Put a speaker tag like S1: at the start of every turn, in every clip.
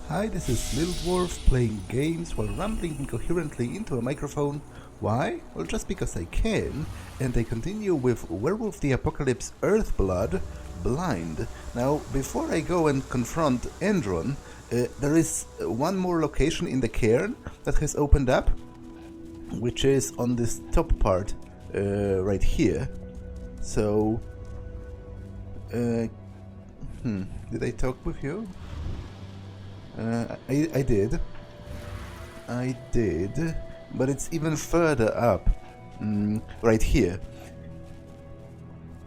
S1: Hi, this is Little Dwarf playing games while rambling incoherently into a microphone. Why? Well, just because I can, and I continue with Werewolf the Apocalypse Earthblood, Blind. Now, before I go and confront Endron, there is one more location in the cairn that has opened up, which is on this top part, right here. So, did I talk with you? I did. I did, but it's even further up, right here.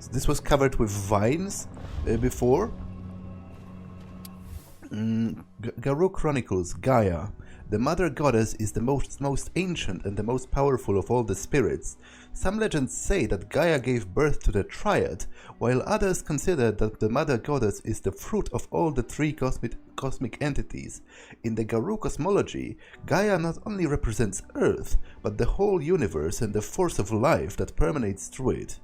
S1: So this was covered with vines before. Garou Chronicles, Gaia. The Mother Goddess is the most ancient and the most powerful of all the spirits. Some legends say that Gaia gave birth to the Triad, while others consider that the Mother Goddess is the fruit of all the three cosmic entities. In the Garou cosmology, Gaia not only represents Earth, but the whole universe and the force of life that permeates through it.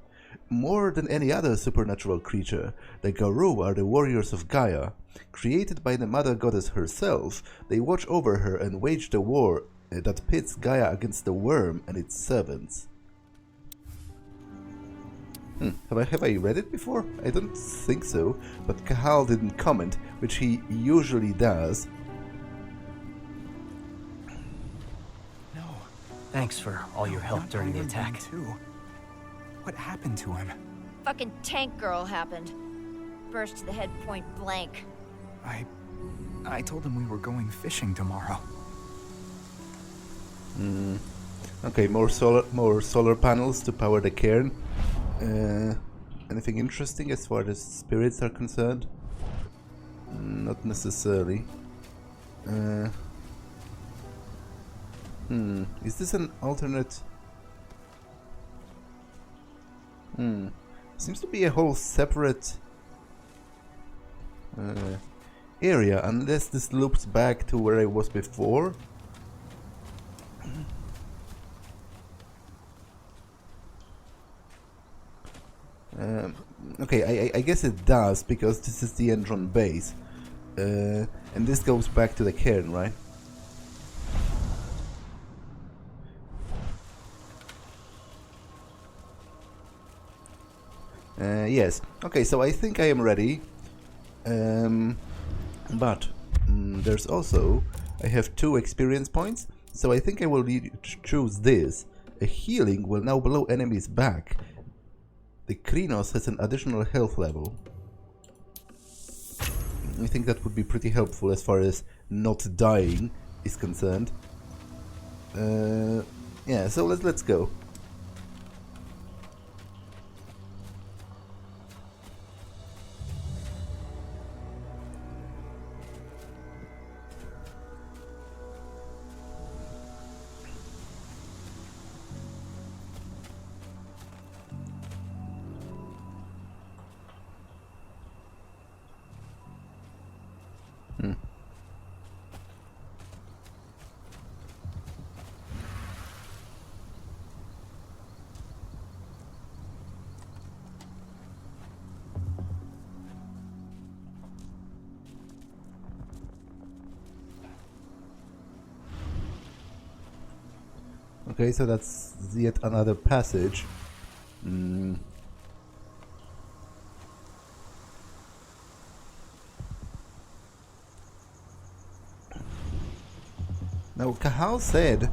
S1: More than any other supernatural creature, the Garou are the warriors of Gaia. Created by the Mother Goddess herself, they watch over her and wage the war that pits Gaia against the Wyrm and its servants. Have I read it before? I don't think so, but Cahal didn't comment, which he usually does.
S2: No.
S3: Thanks for all your help during the attack.
S2: What happened to him?
S4: Fucking tank girl happened. Burst to the head point blank.
S2: I told him we were going fishing tomorrow.
S1: Okay, more solar panels to power the cairn. Anything interesting as far as spirits are concerned? Not necessarily. Is this an alternate? Seems to be a whole separate area, unless this loops back to where I was before. Okay, I guess it does, because this is the Endron base. And this goes back to the cairn, right? Yes. Okay, so I think I am ready. But there's also... I have 2 experience points, so I think I will choose this. A healing will now blow enemies back. The Krinos has an additional health level. I think that would be pretty helpful as far as not dying is concerned. Yeah, so let's go. Okay, so that's yet another passage. Now, Cahal said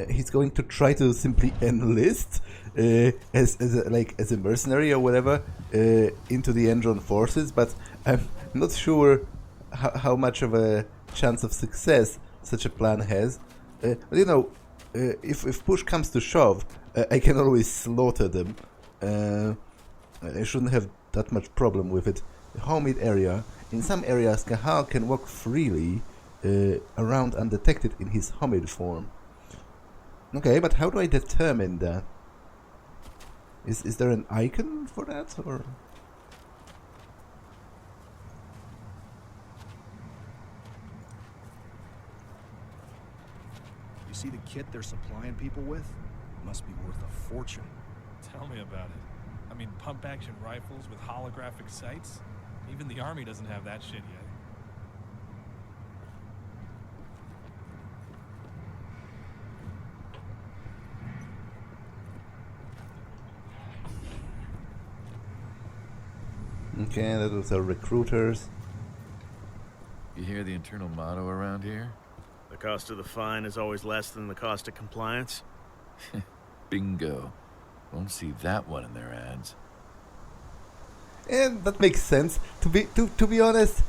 S1: he's going to try to simply enlist as a mercenary or whatever into the Endron forces, but I'm not sure how much of a chance of success such a plan has. But you know, if push comes to shove, I can always slaughter them. I shouldn't have that much problem with it. The homemade area. In some areas, Cahal can walk freely around undetected in his homid form. Okay, but how do I determine that? Is there an icon for that, or...?
S5: You see the kit they're supplying people with? It must be worth a fortune.
S6: Tell me about it. I mean, pump-action rifles with holographic sights? Even the army doesn't have that shit yet.
S1: Okay, that was our recruiters.
S7: You hear the internal motto around here?
S8: The cost of the fine is always less than the cost of compliance.
S7: Bingo. Won't see that one in their ads.
S1: And that makes sense. To be honest,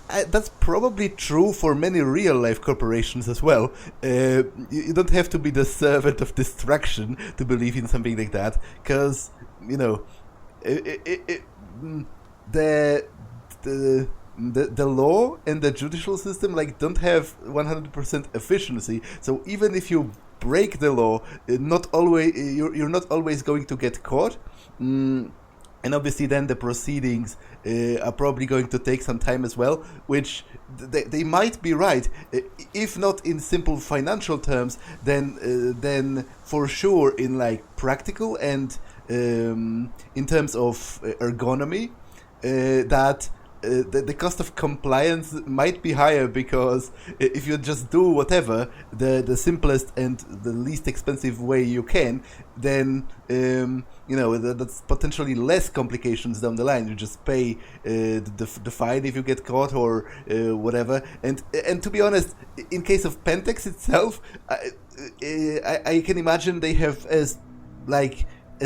S1: that's probably true for many real-life corporations as well. You don't have to be the servant of destruction to believe in something like that, because, you know, the law and the judicial system don't have 100% efficiency. So even if you break the law, you're not always going to get caught. And obviously then the proceedings are probably going to take some time as well, which they might be right. If not in simple financial terms, then for sure in practical and in terms of ergonomy, that the cost of compliance might be higher, because if you just do whatever, the simplest and the least expensive way you can, then that's potentially less complications down the line. You just pay the fine if you get caught or whatever. And to be honest, in case of Pentex itself, I can imagine they have a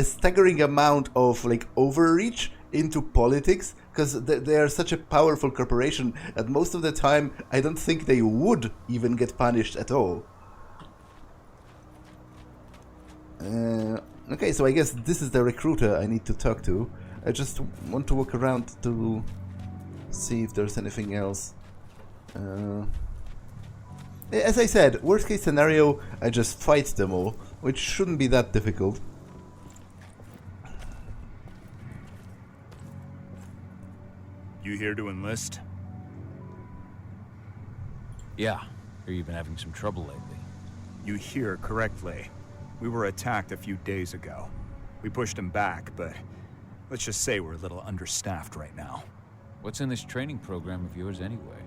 S1: staggering amount of overreach into politics, because they are such a powerful corporation that most of the time I don't think they would even get punished at all. Okay, so I guess this is the recruiter I need to talk to. I just want to walk around to see if there's anything else. As I said, worst case scenario, I just fight them all, which shouldn't be that difficult.
S5: You here to enlist?
S9: Yeah, hear you've been having some trouble lately.
S5: You hear correctly. We were attacked a few days ago. We pushed them back, but let's just say we're a little understaffed right now.
S9: What's in this training program of yours anyway?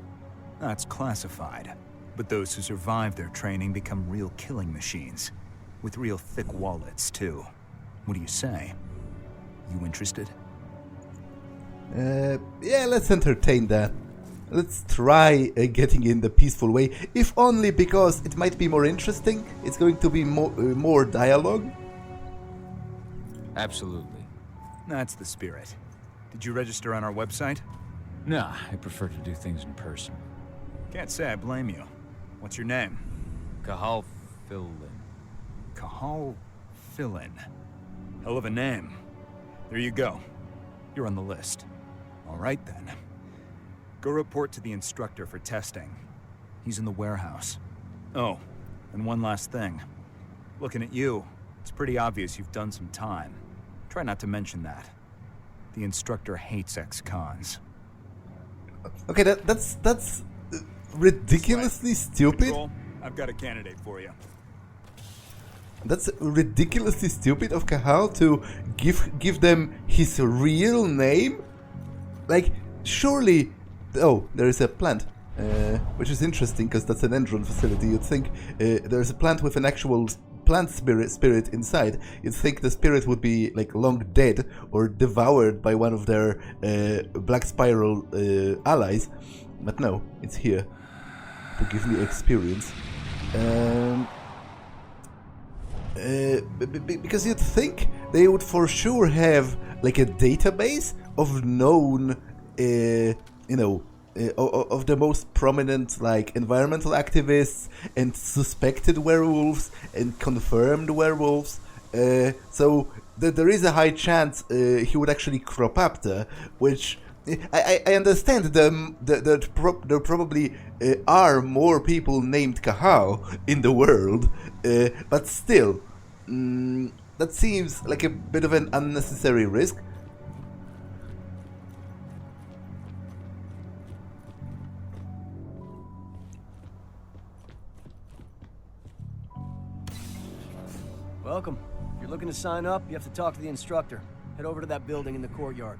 S5: That's classified. But those who survive their training become real killing machines. With real thick wallets, too. What do you say? You interested?
S1: Yeah, let's entertain that. Let's try getting in the peaceful way, if only because it might be more interesting. It's going to be more dialogue.
S9: Absolutely.
S5: That's the spirit. Did you register on our website?
S9: Nah, I prefer to do things in person.
S5: Can't say I blame you. What's your name?
S9: Cahal Fillin.
S5: Cahal Fillin. Hell of a name. There you go. You're on the list. All right, then. Go report to the instructor for testing. He's in the warehouse. Oh, and one last thing. Looking at you, it's pretty obvious you've done some time. Try not to mention that. The instructor hates ex-cons.
S1: Okay, that's ridiculously stupid.
S5: Control, I've got a candidate for you.
S1: That's ridiculously stupid of Cahal to give them his real name. Surely... Oh, there is a plant, which is interesting because that's an Endron facility. You'd think there's a plant with an actual plant spirit inside. You'd think the spirit would be long dead or devoured by one of their Black Spiral allies, but no, it's here to give me experience. Because you'd think they would for sure have a database of known, of the most prominent environmental activists and suspected werewolves and confirmed werewolves. So there is a high chance he would actually crop up there, which I understand there probably are more people named Cahal in the world, but still, that seems like a bit of an unnecessary risk.
S10: Welcome. If you're looking to sign up, you have to talk to the instructor. Head over to that building in the courtyard.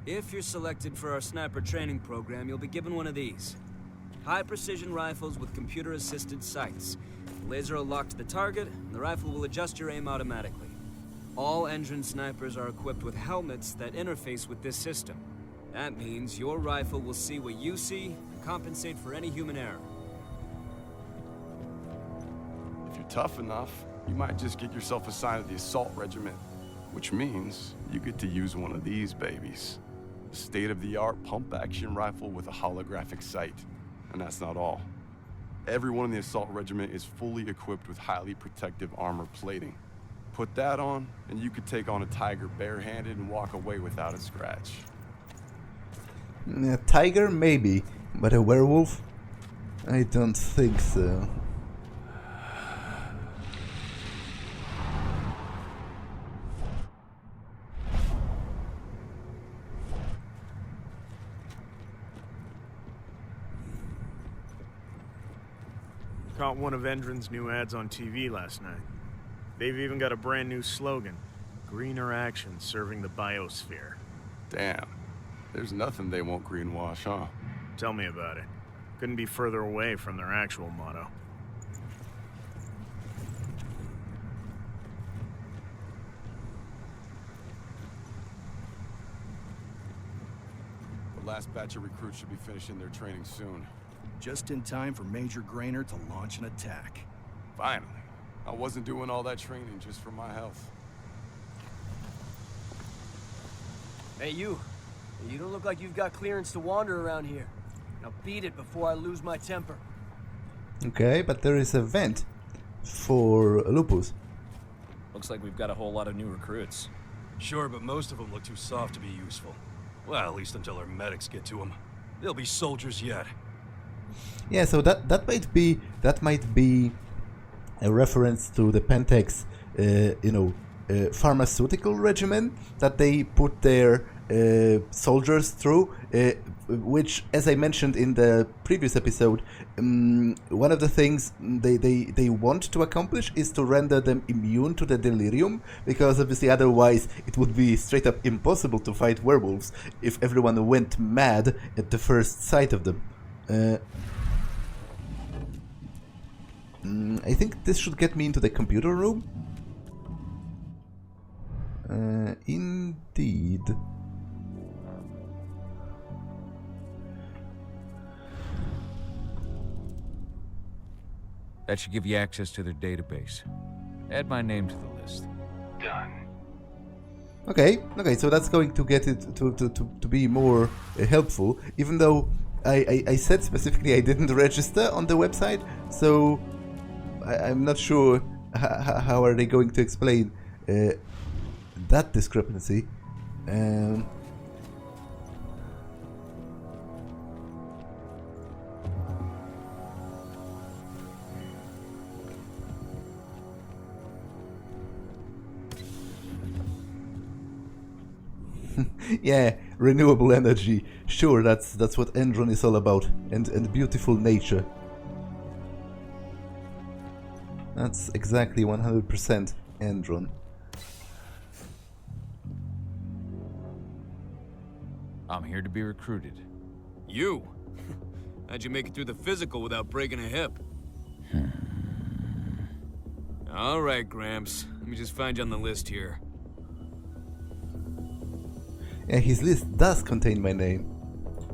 S11: If you're selected for our sniper training program, you'll be given one of these. High-precision rifles with computer-assisted sights. The laser will lock to the target, and the rifle will adjust your aim automatically. All Endron snipers are equipped with helmets that interface with this system. That means your rifle will see what you see and compensate for any human error.
S12: If you're tough enough, you might just get yourself assigned to the Assault Regiment, which means you get to use one of these babies. A state-of-the-art pump-action rifle with a holographic sight. And that's not all. Everyone in the Assault Regiment is fully equipped with highly protective armor plating. Put that on, and you could take on a tiger barehanded and walk away without a scratch.
S1: A tiger, maybe, but a werewolf? I don't think so.
S8: Caught one of Endron's new ads on TV last night. They've even got a brand new slogan. Greener action serving the biosphere.
S12: Damn. There's nothing they won't greenwash, huh?
S8: Tell me about it. Couldn't be further away from their actual motto.
S12: The last batch of recruits should be finishing their training soon.
S13: Just in time for Major Grainer to launch an attack.
S12: Finally. I wasn't doing all that training just for my health.
S10: Hey, you. You don't look like you've got clearance to wander around here. Now beat it before I lose my temper.
S1: Okay, but there is a vent for Lupus.
S9: Looks like we've got a whole lot of new recruits.
S13: Sure, but most of them look too soft to be useful. Well, at least until our medics get to them. They'll be soldiers yet.
S1: Yeah, so that might be a reference to the Pentex, pharmaceutical regimen that they put their soldiers through, which, as I mentioned in the previous episode, one of the things they want to accomplish is to render them immune to the delirium, because obviously otherwise it would be straight up impossible to fight werewolves if everyone went mad at the first sight of them. I think this should get me into the computer room. Indeed.
S9: That should give you access to their database. Add my name to the list.
S13: Done.
S1: Okay, so that's going to get it to be more helpful, even though I said specifically I didn't register on the website, so I'm not sure how are they going to explain that discrepancy. Yeah, renewable energy. Sure, that's what Endron is all about, and beautiful nature. That's exactly 100% Endron.
S9: I'm here to be recruited.
S11: You? How'd you make it through the physical without breaking a hip? All right, Gramps. Let me just find you on the list here.
S1: Yeah, his list does contain my name.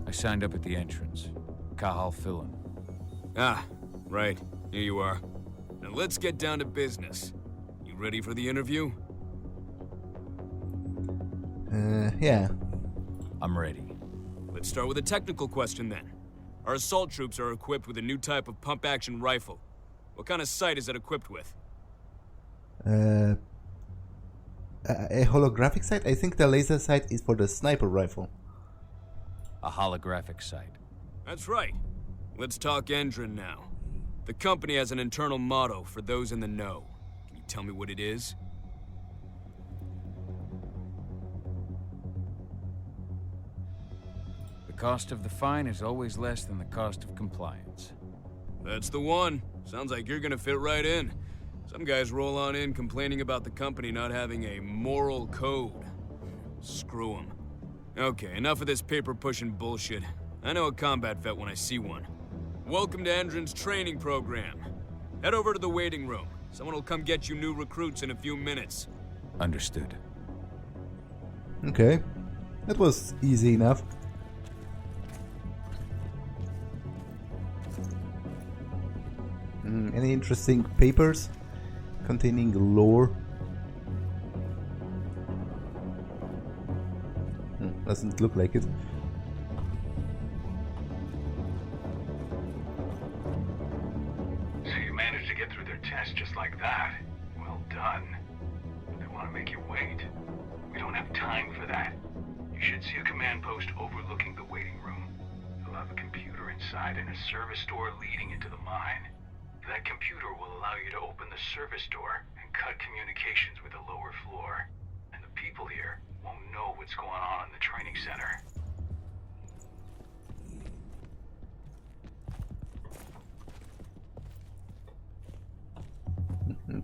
S9: I signed up at the entrance. Cahal.
S11: Ah, right. Here you are. Now let's get down to business. You ready for the interview?
S1: Yeah.
S9: I'm ready.
S11: Let's start with a technical question then. Our assault troops are equipped with a new type of pump-action rifle. What kind of sight is it equipped with?
S1: A holographic sight? I think the laser sight is for the sniper rifle.
S9: A holographic sight.
S11: That's right. Let's talk Endron now. The company has an internal motto for those in the know. Can you tell me what it is?
S9: The cost of the fine is always less than the cost of compliance.
S11: That's the one. Sounds like you're gonna fit right in. Some guys roll on in complaining about the company not having a moral code. Screw them. Okay, enough of this paper-pushing bullshit. I know a combat vet when I see one. Welcome to Endron's training program. Head over to the waiting room. Someone will come get you new recruits in a few minutes.
S9: Understood.
S1: Okay. That was easy enough. Any interesting papers containing lore? Doesn't look like it.
S14: So you managed to get through their test just like that. Well done. They want to make you wait. We don't have time for that. You should see a command post overlooking the waiting room. You'll have a computer inside and a service door leading into the mine. That computer will allow you to open the service door and cut communications with the lower floor. And the people here won't know what's going on in the training center.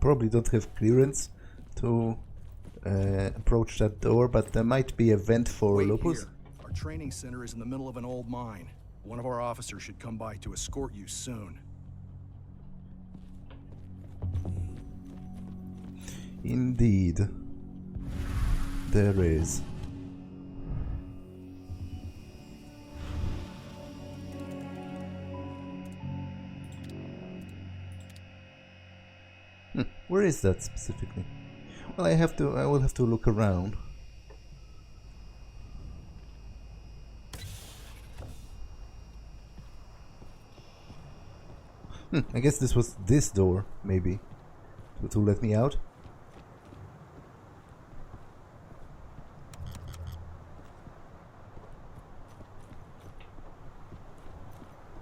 S1: Probably don't have clearance to approach that door, but there might be a vent for Lopus.
S15: Here. Our training center is in the middle of an old mine. One of our officers should come by to escort you soon.
S1: Indeed. There is. Where is that specifically? Well, I will have to look around. I guess this was this door, maybe, to let me out.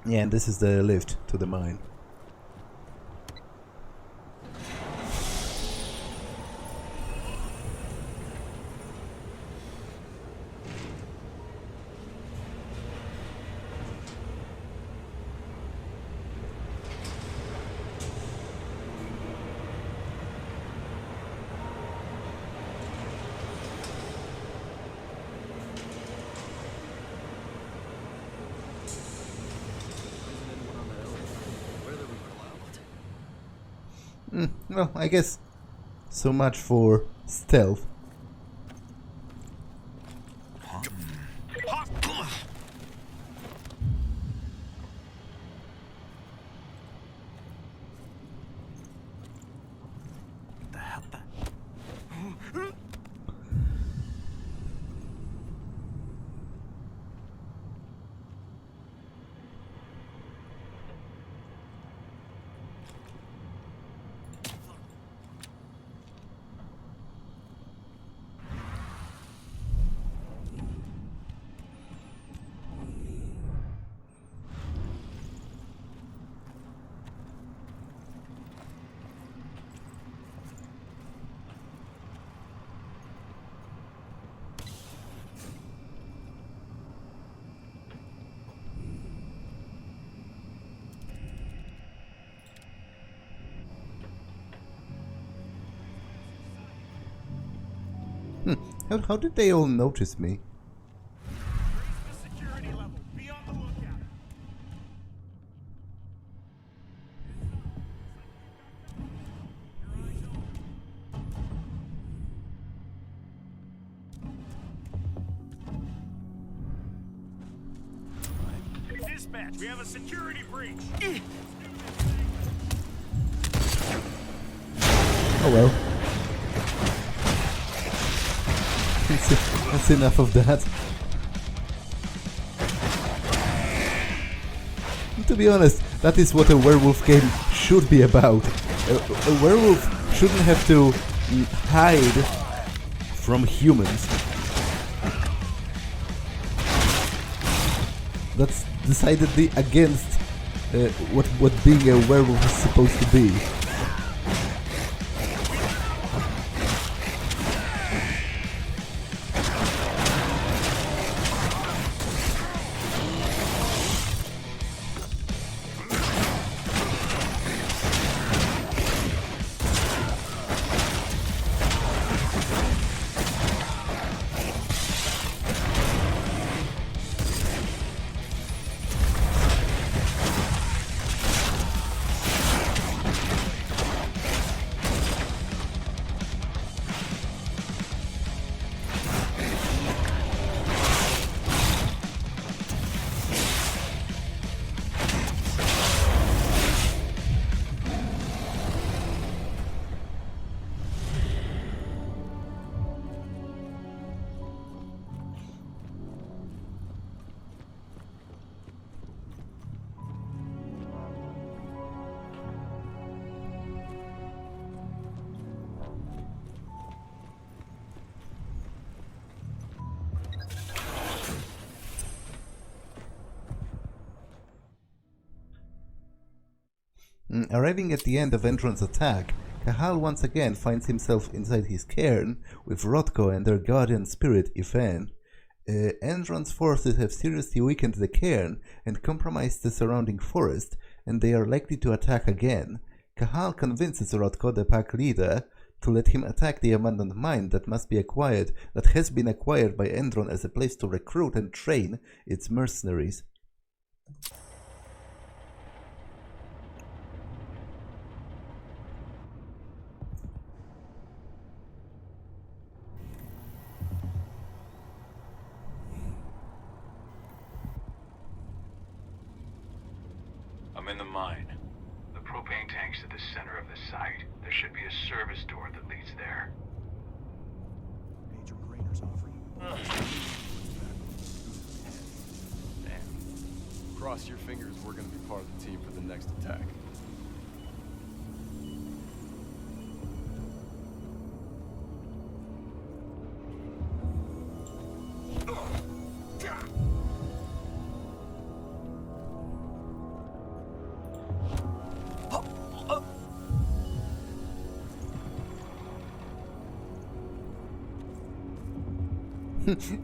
S1: Yeah, and this is the lift to the mine. Well, I guess so much for stealth.
S3: The hell?
S1: How did they all notice me?
S8: Dispatch, we have a security breach.
S1: Oh well. That's enough of that. And to be honest, that is what a werewolf game should be about. A werewolf shouldn't have to hide from humans. That's decidedly against what being a werewolf is supposed to be. Arriving at the end of Endron's attack, Cahal once again finds himself inside his cairn with Rodko and their guardian spirit, Ifan. Endron's forces have seriously weakened the cairn and compromised the surrounding forest, and they are likely to attack again. Cahal convinces Rodko, the pack leader, to let him attack the abandoned mine that has been acquired by Endron as a place to recruit and train its mercenaries.
S7: I'm in the mine.
S14: The propane tank's at the center of the site. There should be a service door that leads there.
S15: Major Grainer's offering.
S12: Damn. Cross your fingers we're gonna be part of the team for the next attack.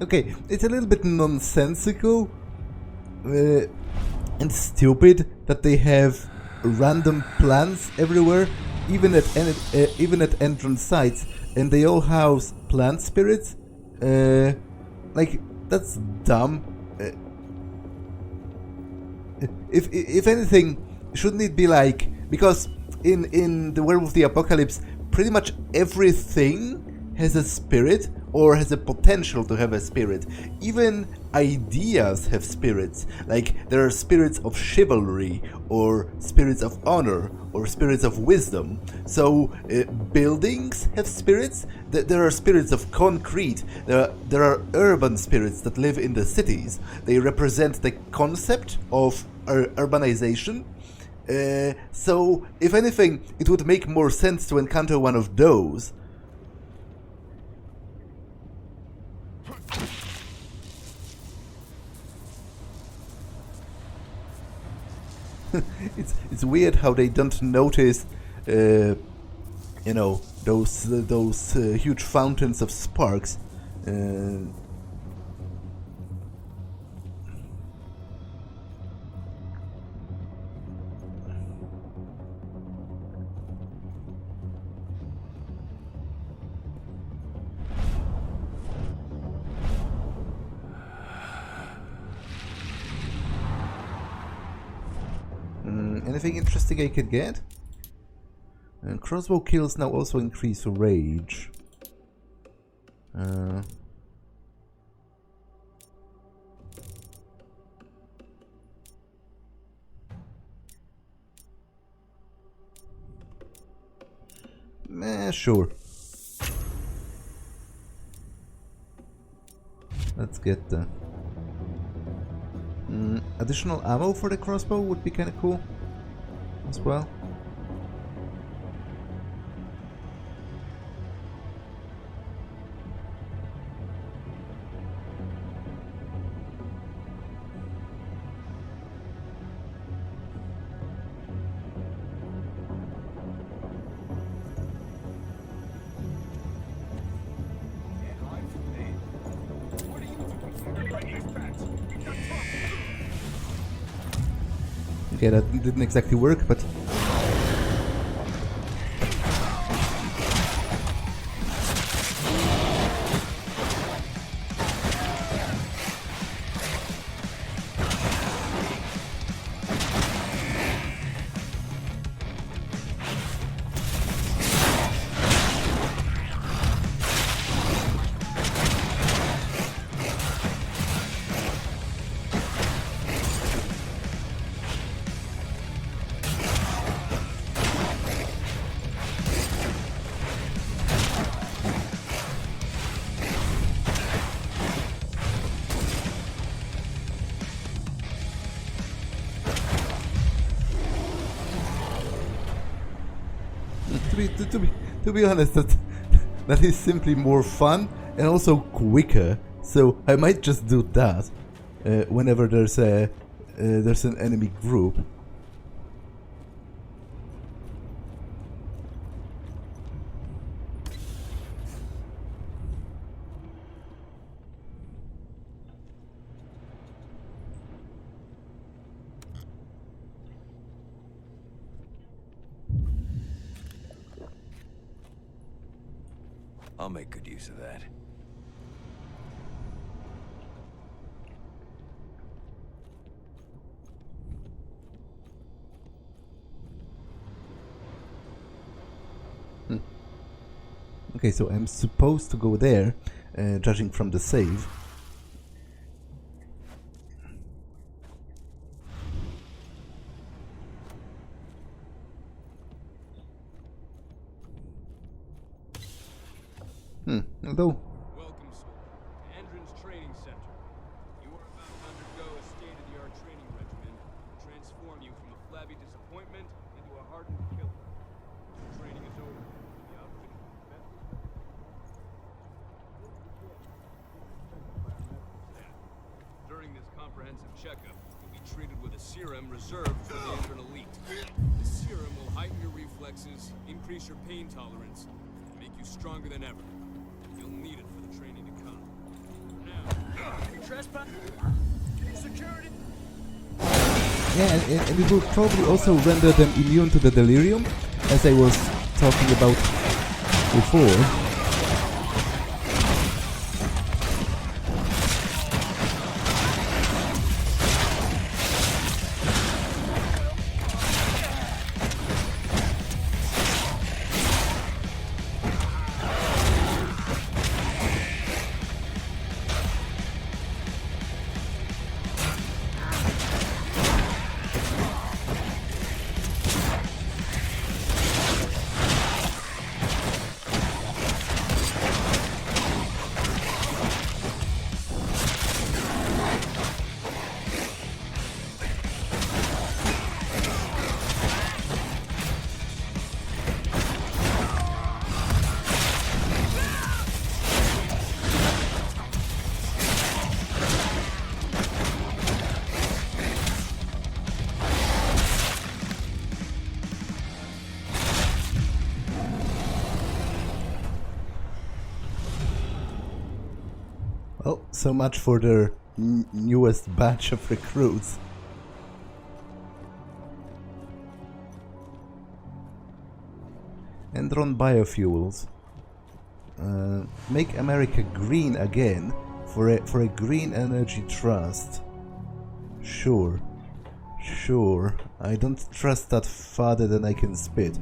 S1: Okay, it's a little bit nonsensical and stupid that they have random plants everywhere, even at entrance sites, and they all house plant spirits. Like, that's dumb. If anything, shouldn't it be like, because in the Werewolf the Apocalypse, pretty much everything has a spirit or has a potential to have a spirit. Even ideas have spirits. Like, there are spirits of chivalry, or spirits of honor, or spirits of wisdom. So buildings have spirits. There are spirits of concrete. There are urban spirits that live in the cities. They represent the concept of urbanization. So if anything, it would make more sense to encounter one of those. It's weird how they don't notice, you know, those huge fountains of sparks. Anything interesting I could get? And crossbow kills now also increase rage. Sure. Let's get the additional ammo for the crossbow would be kind of cool as well. Okay, that didn't exactly work, but to be honest, that is simply more fun and also quicker. So I might just do that whenever there's an enemy group.
S13: I'll make good use of that.
S1: Okay, so I'm supposed to go there, judging from the save. Although...
S11: Welcome, soldier, to Endron's training center. You are about to undergo a state-of-the-art training regimen to transform you from a flabby disappointment into a hardened killer. Your training is over. The outfit is the best. During this comprehensive checkup, you'll be treated with a serum reserved for the Endron elite. The serum will heighten your reflexes, increase your pain tolerance, and make you stronger than ever. You'll need it for the training to come. Now,
S10: trespass. Security.
S1: Yeah, and it will probably also render them immune to the delirium, as I was talking about before. Well, so much for their newest batch of recruits. Endron biofuels. Make America green again for a green energy trust. Sure. Sure. I don't trust that farther than I can spit.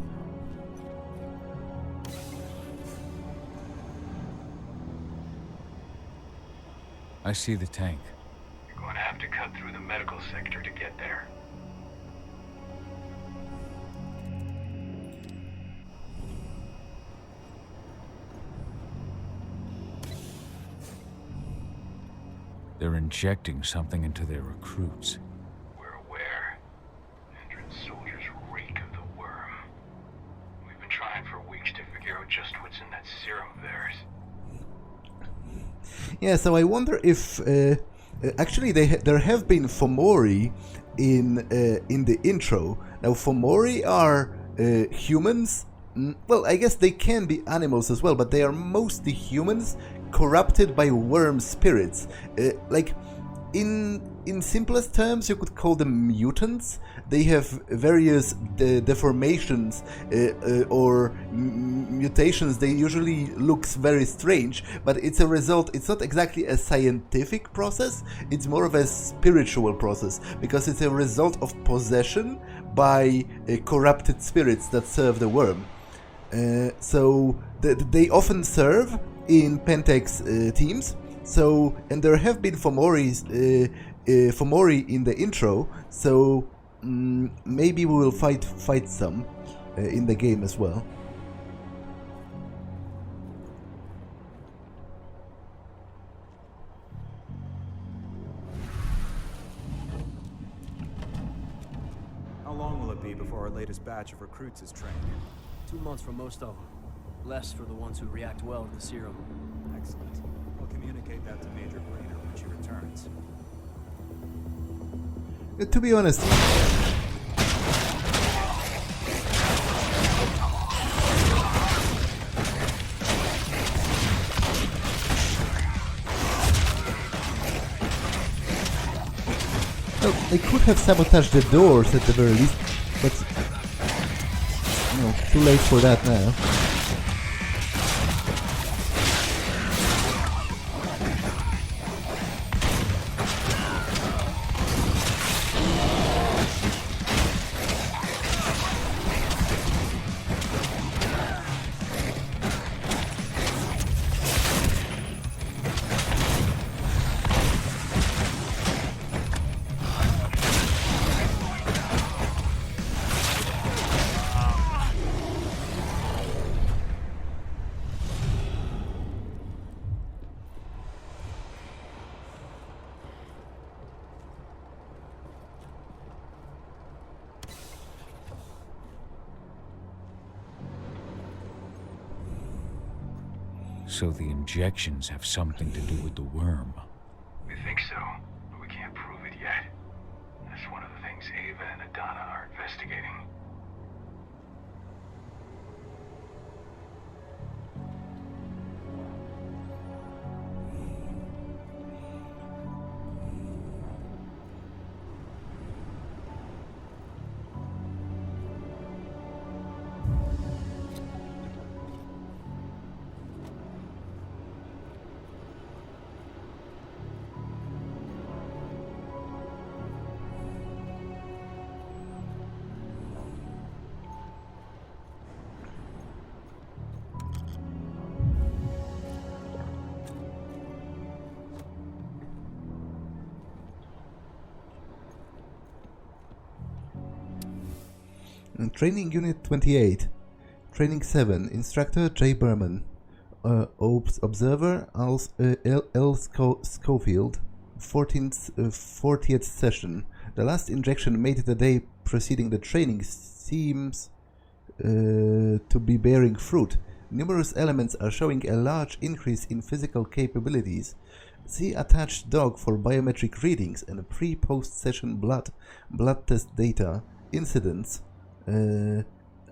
S9: I see the tank.
S14: You're going to have to cut through the medical sector to get there.
S9: They're injecting something into their recruits.
S14: We're aware. Endron soldiers reek of the Wyrm. We've been trying for weeks to figure out just what's in that serum of theirs.
S1: Yeah, so I wonder if actually there have been Fomori in the intro. Now Fomori are humans. Well, I guess they can be animals as well, but they are mostly humans corrupted by Wyrm spirits. Like in simplest terms, you could call them mutants. They have various deformations or mutations. They usually looks very strange, but it's a result. It's not exactly a scientific process. It's more of a spiritual process because it's a result of possession by corrupted spirits that serve the Wyrm. So they often serve in Pentex teams. So, and there have been Fomori in the intro, so maybe we will fight some in the game as well.
S5: How long will it be before our latest batch of recruits is trained?
S10: 2 months for most of them. Less for the ones who react well to the serum.
S5: Excellent. I'll communicate that to Major Blainer when she returns.
S1: To be honest, well, they could have sabotaged the doors at the very least, but too late for that now.
S9: So the injections have something to do with the Wyrm.
S14: We think so, but we can't prove it yet. That's one of the things Ava and Adana are investigating.
S1: Training Unit 28. Training 7. Instructor J. Berman. Observer L. Schofield. 40th session. The last injection made the day preceding the training seems to be bearing fruit. Numerous elements are showing a large increase in physical capabilities. See attached dog for biometric readings and pre-post session blood test data. Incidents.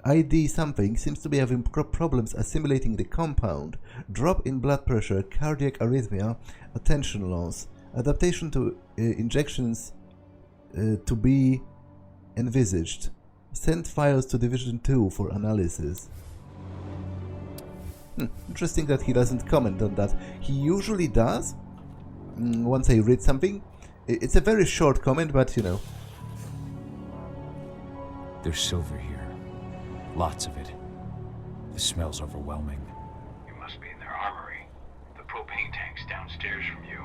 S1: ID something seems to be having problems assimilating the compound. Drop in blood pressure, cardiac arrhythmia, attention loss. Adaptation to injections to be envisaged. Send files to Division 2 for analysis. Interesting that he doesn't comment on that. He usually does once I read something. It's a very short comment, but you know.
S9: There's silver here. Lots of it. The smell's overwhelming.
S14: You must be in their armory. The propane tank's downstairs from you.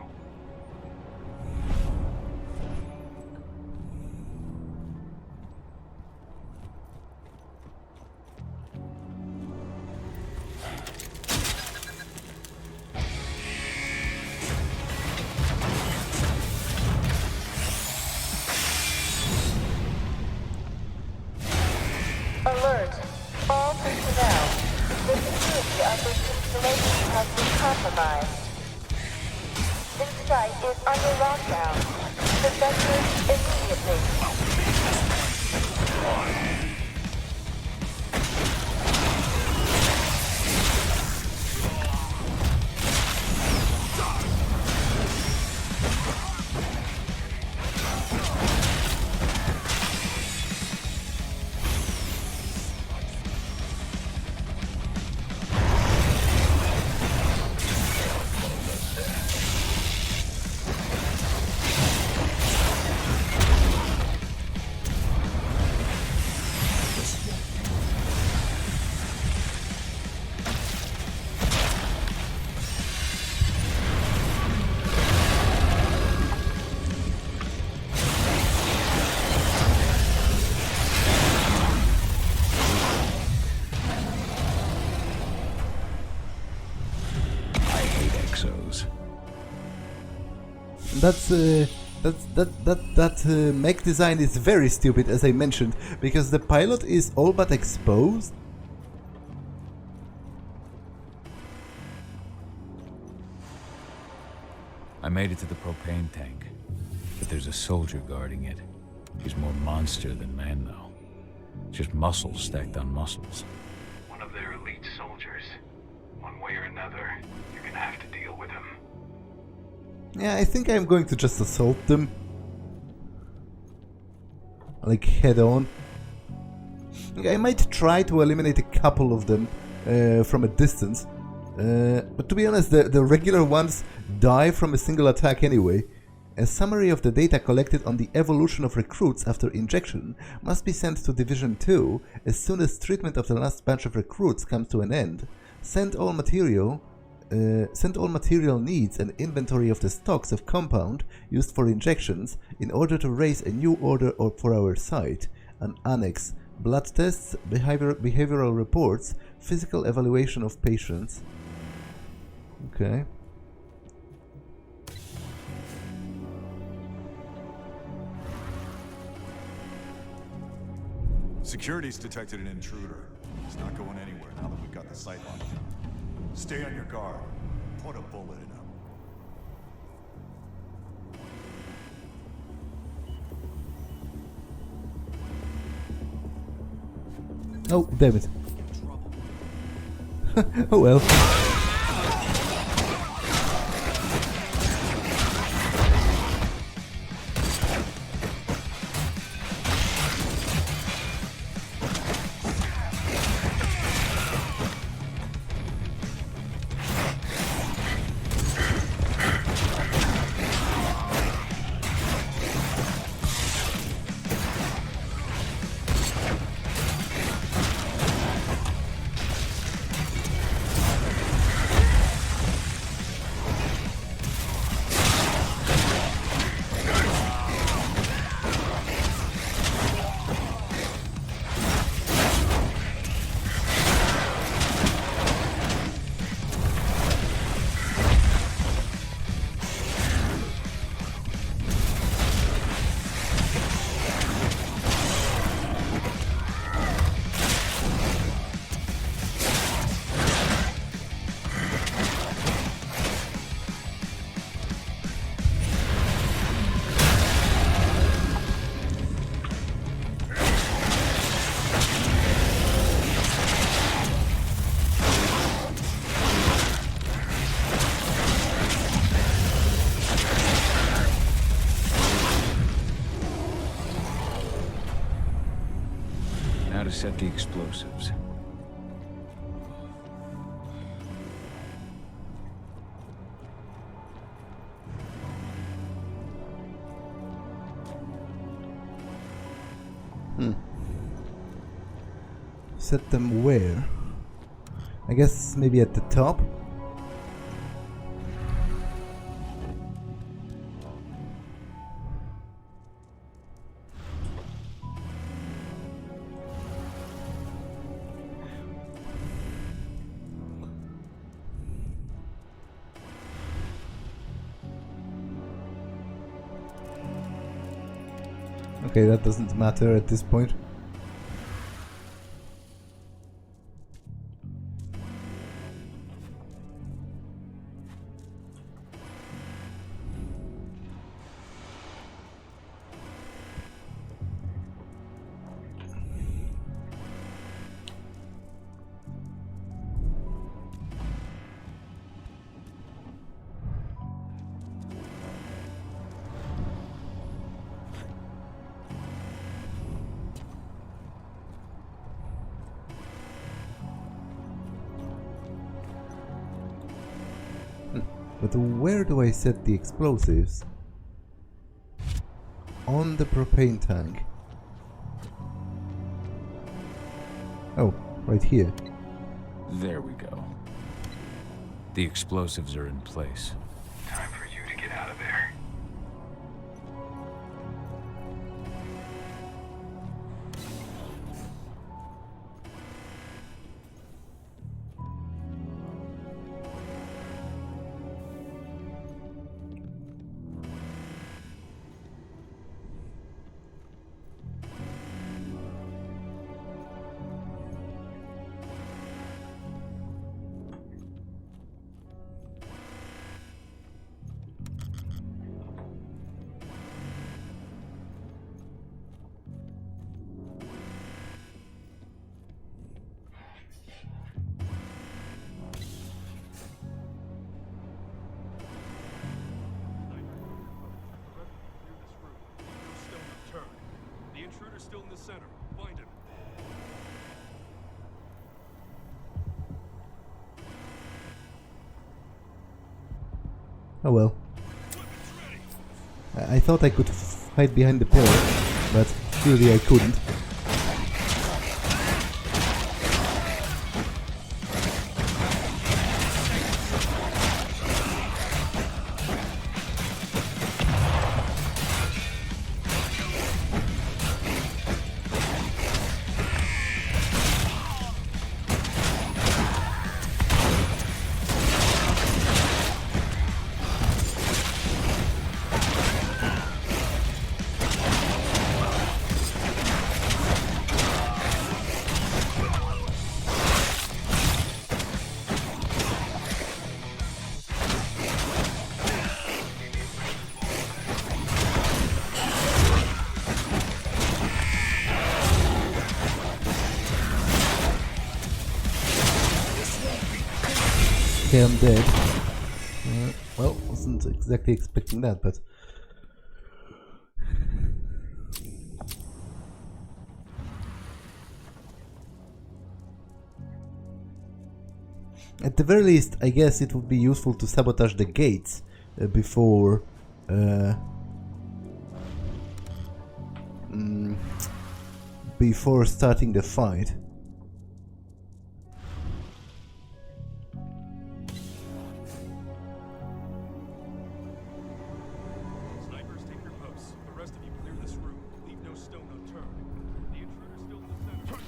S16: Alert! All personnel. The security of this installation has been compromised. This site is under lockdown. Defend it immediately.
S1: That mech design is very stupid, as I mentioned, because the pilot is all but exposed.
S9: I made it to the propane tank, but there's a soldier guarding it. He's more monster than man, though. Just muscles stacked on muscles.
S14: One of their elite soldiers. One way or another, you're gonna have to deal with him.
S1: Yeah, I think I'm going to just assault them. Like, head on. I might try to eliminate a couple of them from a distance. But to be honest, the regular ones die from a single attack anyway. A summary of the data collected on the evolution of recruits after injection must be sent to Division 2 as soon as treatment of the last batch of recruits comes to an end. Send all material needs an inventory of the stocks of compound used for injections in order to raise a new order for our site. An annex, blood tests, behavioral reports, physical evaluation of patients. Okay.
S17: Security's detected an intruder. He's not going anywhere now that we've got the site locked down. Stay on your guard. Put a bullet in him.
S1: Oh, damn it. Oh well.
S9: Now to set the explosives.
S1: Set them where? I guess maybe at the top? Okay, that doesn't matter at this point. But where do I set the explosives? On the propane tank. Oh, right here.
S9: There we go. The explosives are in place.
S14: Time for you to get out of there.
S13: The intruder's still in the center. Find him.
S1: Oh well. I thought I could hide behind the pillar, but clearly I couldn't. Okay, I'm dead. Well, wasn't exactly expecting that, but... At the very least, I guess it would be useful to sabotage the gates before starting the fight.
S13: Snipers, take your posts. The rest of you clear this room. Leave no stone unturned. The intruder's still in the center.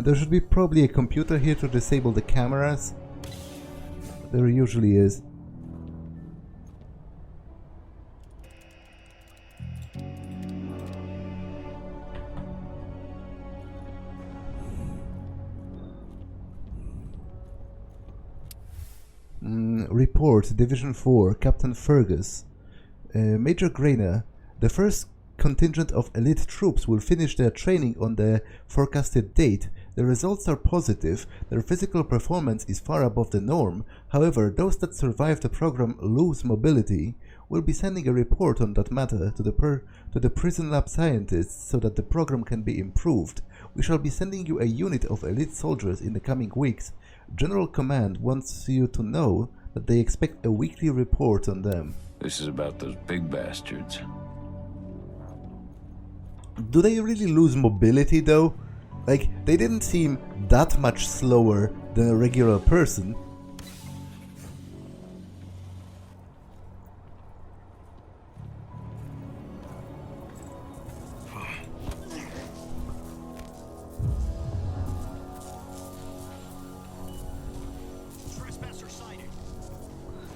S1: There should be probably a computer here to disable the cameras. There usually is. Report, Division 4, Captain Fergus. Major Grainer, the first contingent of elite troops will finish their training on the forecasted date. The results are positive. Their physical performance is far above the norm. However, those that survive the program lose mobility. We'll be sending a report on that matter to the prison lab scientists so that the program can be improved. We shall be sending you a unit of elite soldiers in the coming weeks. General Command wants you to know that they expect a weekly report on them.
S9: This is about those big bastards.
S1: Do they really lose mobility though? Like, they didn't seem that much slower than a regular person.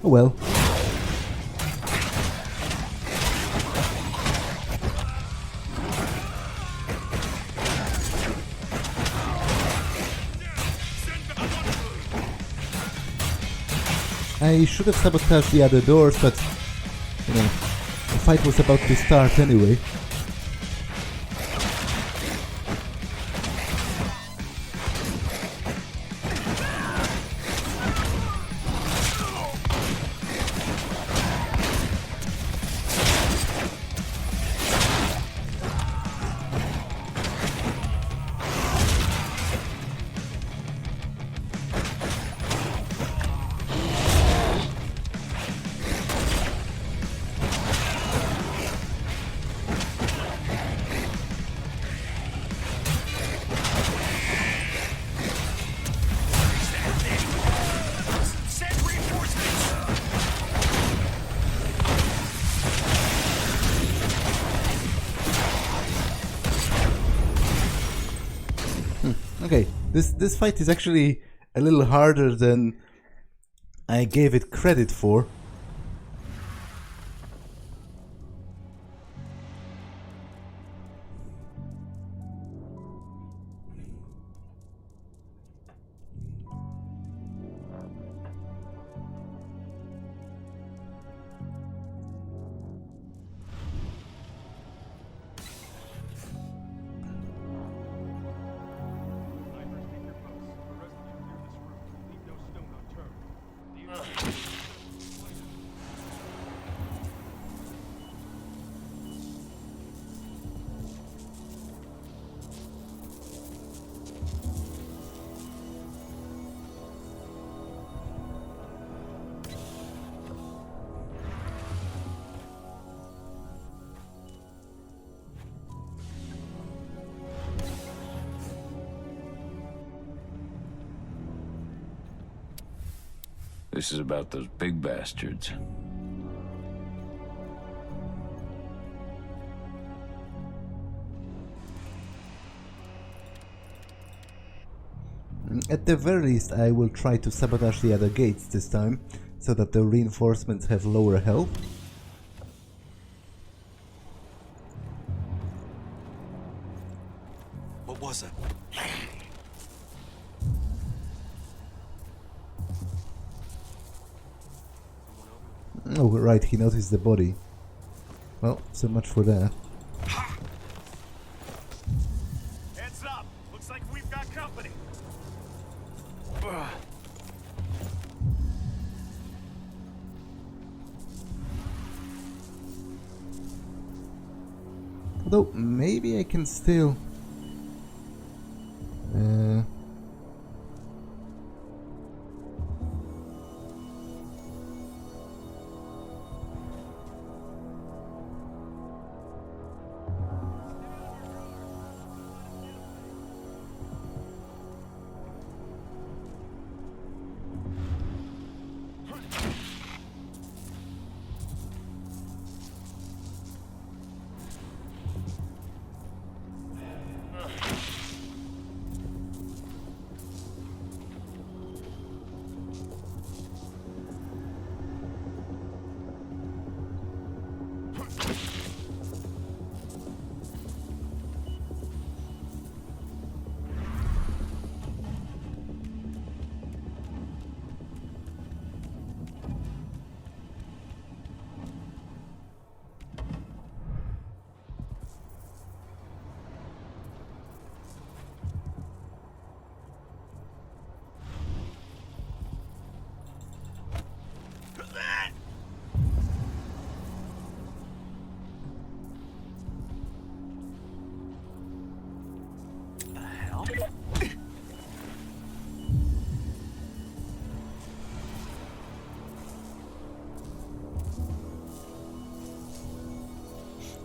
S1: Oh well. I should have sabotaged the other doors, but, you know, the fight was about to start anyway. Okay, this fight is actually a little harder than I gave it credit for.
S9: This is about those big bastards.
S1: At the very least, I will try to sabotage the other gates this time, so that the reinforcements have lower health.
S17: What was it?
S1: Oh, right, he noticed the body. Well, so much for that.
S8: Heads up! Looks like we've got company.
S1: Although, maybe I can still...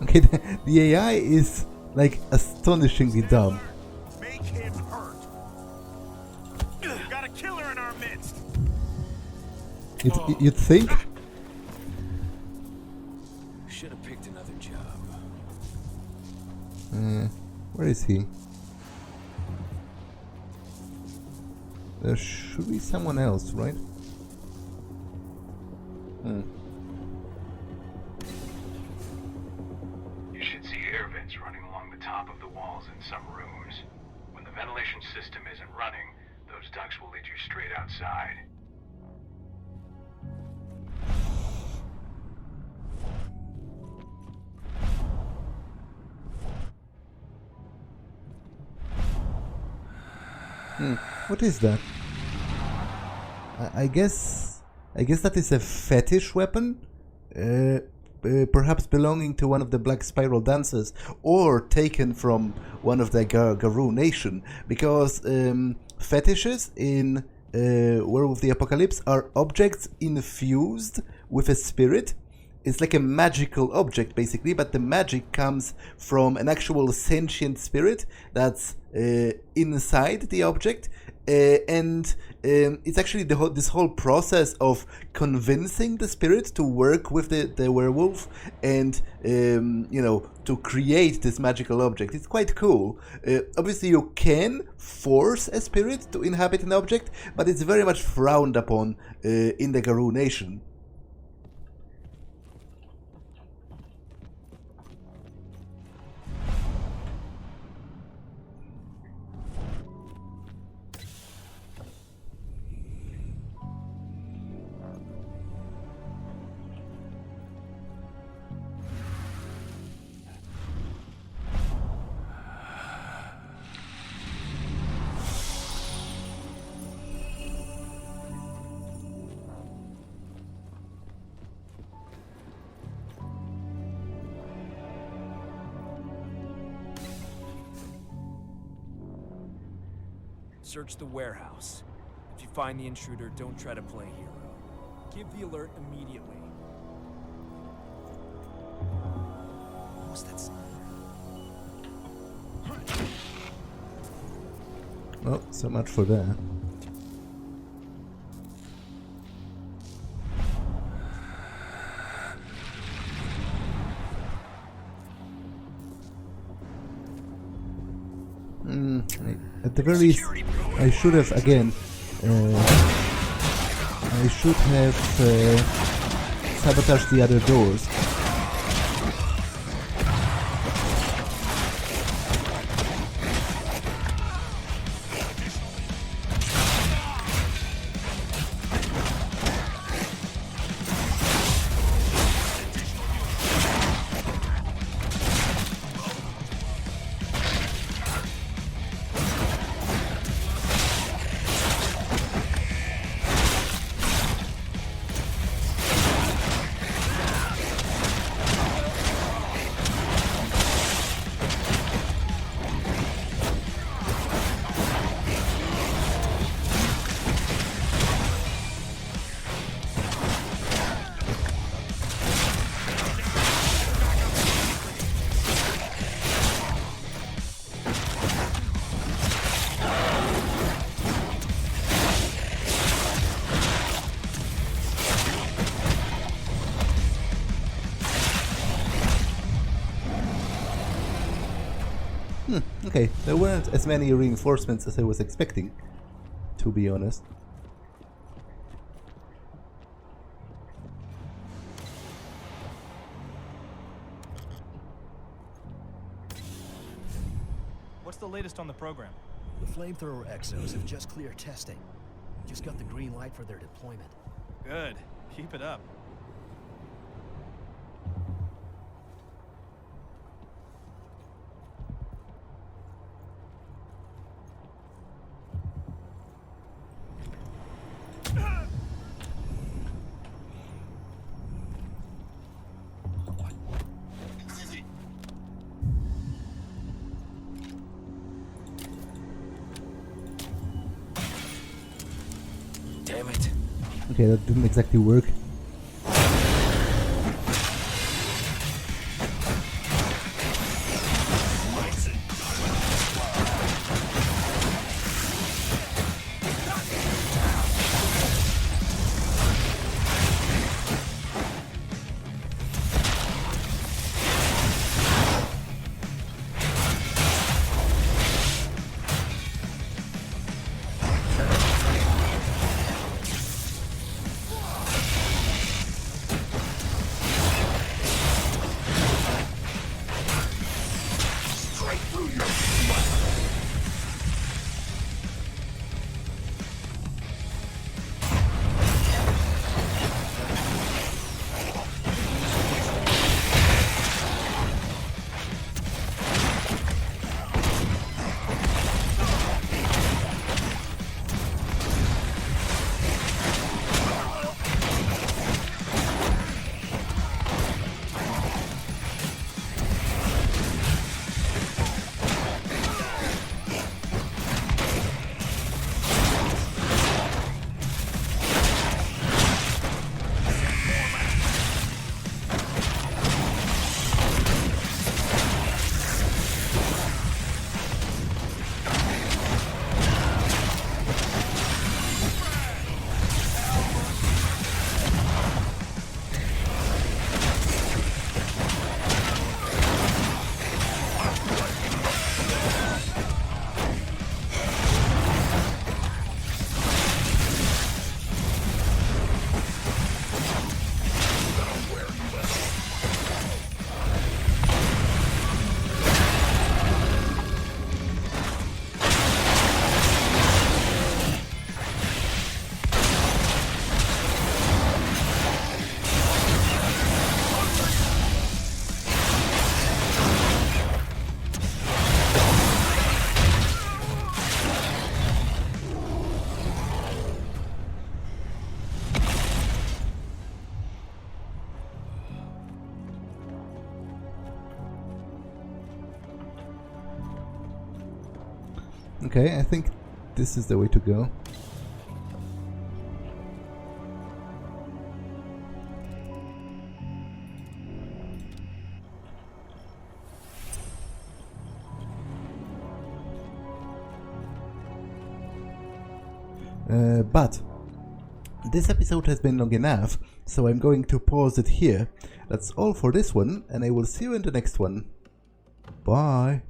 S1: Okay, the AI is like astonishingly dumb.
S8: Make him hurt. Got a killer in our midst.
S1: You'd think?
S13: Should have picked another job.
S1: Where is he? There should be someone else, right?
S14: You should see air vents running along the top of the walls in some rooms. When the ventilation system isn't running, those ducts will lead you straight outside.
S1: What is that? I guess that is a fetish weapon, perhaps belonging to one of the Black Spiral dancers, or taken from one of the Garou nation, because fetishes in Werewolf the Apocalypse are objects infused with a spirit. It's like a magical object, basically, but the magic comes from an actual sentient spirit that's inside the object. And it's actually this whole process of convincing the spirit to work with the werewolf and, to create this magical object. It's quite cool. Obviously, you can force a spirit to inhabit an object, but it's very much frowned upon in the Garou nation.
S10: Search the warehouse. If you find the intruder, don't try to play hero. Give the alert immediately. What's that sound?
S1: Well, so much for that. At the very least, I should have, again, I should have sabotaged the other doors. Okay, there weren't as many reinforcements as I was expecting, to be honest.
S18: What's the latest on the program?
S19: The flamethrower exos have just cleared testing. Just got the green light for their deployment.
S18: Good. Keep it up.
S3: Damn it.
S1: Okay, that didn't exactly work. Okay, I think this is the way to go. But this episode has been long enough, so I'm going to pause it here. That's all for this one, and I will see you in the next one. Bye!